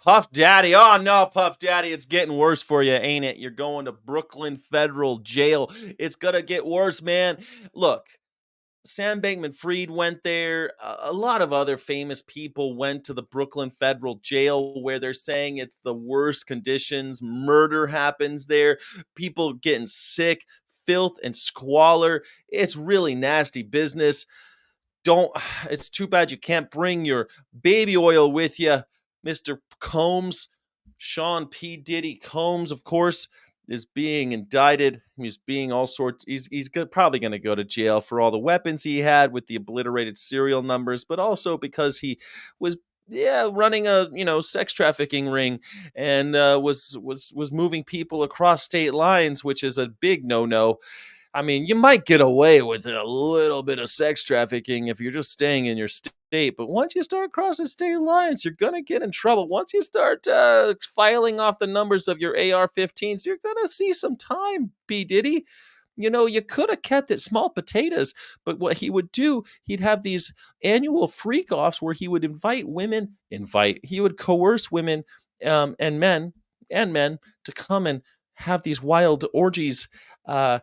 Puff Daddy. Oh no, Puff Daddy, it's getting worse for you, ain't it? You're going to Brooklyn Federal Jail. It's gonna get worse, man. Look, Sam Bankman-Fried went there. A lot of other famous people went to the Brooklyn Federal Jail where they're saying it's the worst conditions. Murder happens there. People getting sick, filth and squalor. It's really nasty business. Don't It's too bad you can't bring your baby oil with you, Mr. Combs. Sean P. Diddy Combs, of course, is being indicted. He's being all sorts. Probably going to go to jail for all the weapons he had with the obliterated serial numbers, but also because he was running a sex trafficking ring and was moving people across state lines, which is a big no. I mean, you might get away with a little bit of sex trafficking if you're just staying in your state, but once you start crossing state lines, you're going to get in trouble. Once you start filing off the numbers of your AR-15s, you're going to see some time, P. Diddy. You could have kept it small potatoes, but what he would do, he'd have these annual freak offs where he would he would coerce women and men to come and have these wild orgies. Uh,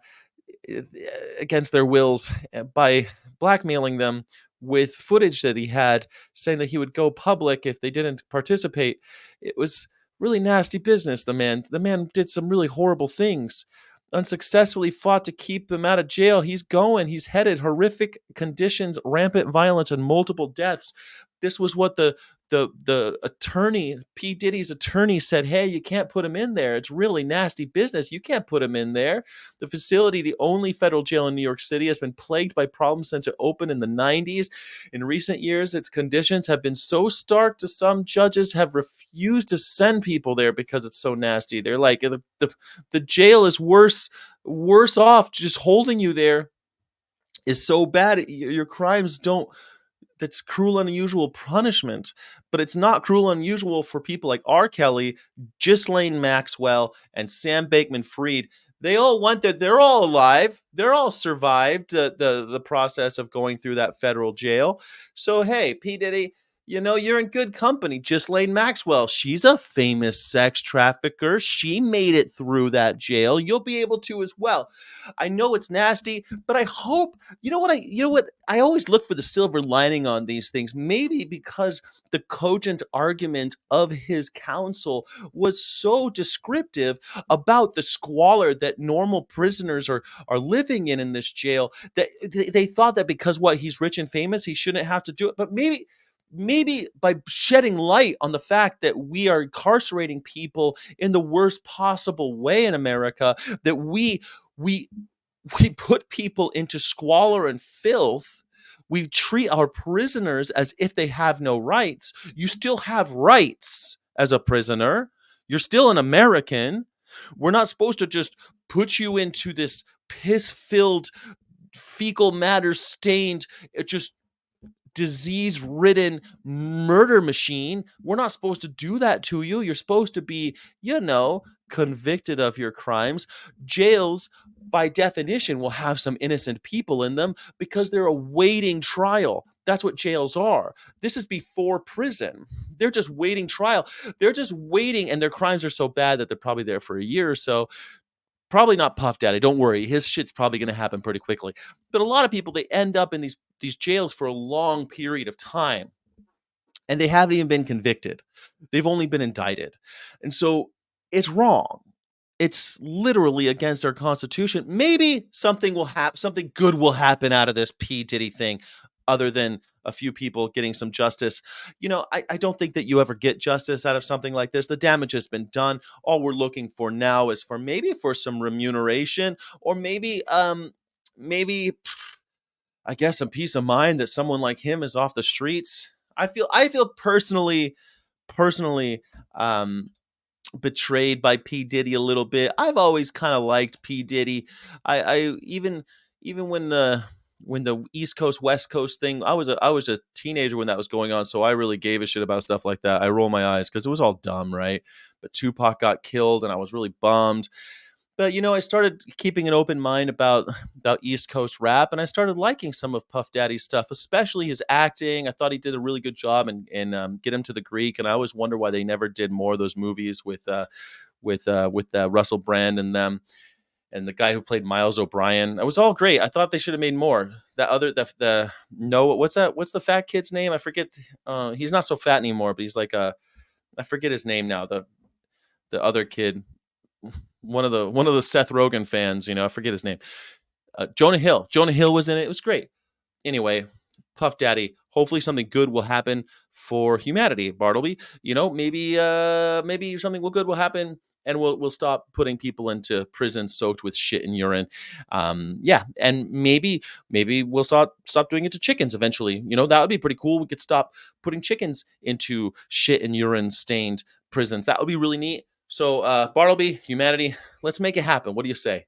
against their wills by blackmailing them with footage that he had saying that he would go public if they didn't participate. It was really nasty business. The man did some really horrible things. Unsuccessfully fought to keep them out of jail. He's headed horrific conditions, rampant violence, and multiple deaths. This was what the attorney, P. Diddy's attorney, said. Hey, you can't put him in there. It's really nasty business. You can't put him in there. The facility, the only federal jail in New York City, has been plagued by problems since it opened in the 90s. In recent years, its conditions have been so stark to some judges have refused to send people there because it's so nasty. They're like, the jail is worse off. Just holding you there is so bad. Your crimes don't That's cruel and unusual punishment, but it's not cruel and unusual for people like R. Kelly, Ghislaine Maxwell, and Sam Bankman-Fried. They all went there. They're all alive. They're all survived the process of going through that federal jail. So hey, P. Diddy, you're in good company. Ghislaine Maxwell, she's a famous sex trafficker. She made it through that jail. You'll be able to as well. I know it's nasty, but I hope I always look for the silver lining on these things. Maybe because the cogent argument of his counsel was so descriptive about the squalor that normal prisoners are living in this jail, that they thought that because he's rich and famous, he shouldn't have to do it. But maybe by shedding light on the fact that we are incarcerating people in the worst possible way in America, that we put people into squalor and filth. We treat our prisoners as if they have no rights. You still have rights as a prisoner. You're still an American. We're not supposed to just put you into this piss-filled, fecal matter stained, just disease-ridden murder machine. We're not supposed to do that to you. You're supposed to be, convicted of your crimes. Jails, by definition, will have some innocent people in them because they're awaiting trial. That's what jails are. This is before prison. They're just waiting trial. They're just waiting, and their crimes are so bad that they're probably there for a year or so. Probably not Puff Daddy. Don't worry. His shit's probably going to happen pretty quickly. But a lot of people, they end up in these jails for a long period of time, and they haven't even been convicted. They've only been indicted. And so it's wrong. It's literally against our Constitution. Maybe something good will happen out of this P. Diddy thing, other than a few people getting some justice. I don't think that you ever get justice out of something like this. The damage has been done. All we're looking for now is for some remuneration, or maybe I guess some peace of mind that someone like him is off the streets. I feel personally betrayed by P. Diddy a little bit. I've always kind of liked P. Diddy. I even when the East Coast West Coast thing, I was a teenager when that was going on, so I really gave a shit about stuff like that. I roll my eyes because it was all dumb, right? But Tupac got killed, and I was really bummed. But, I started keeping an open mind about East Coast rap, and I started liking some of Puff Daddy's stuff, especially his acting. I thought he did a really good job in Get Him to the Greek, and I always wonder why they never did more of those movies with Russell Brand and them, and the guy who played Miles O'Brien. It was all great. I thought they should have made more. That other the no, what's that? What's the fat kid's name? I forget. He's not so fat anymore, but he's like a I forget his name now. The other kid, one of the Seth Rogen fans. I forget his name. Jonah Hill. Jonah Hill was in it. It was great. Anyway, Puff Daddy. Hopefully, something good will happen for humanity, Bartleby. Maybe something good will happen, and we'll stop putting people into prison soaked with shit and urine. Yeah, and maybe we'll stop doing it to chickens eventually. That would be pretty cool. We could stop putting chickens into shit and urine stained prisons. That would be really neat. So, Bartleby, humanity, let's make it happen. What do you say?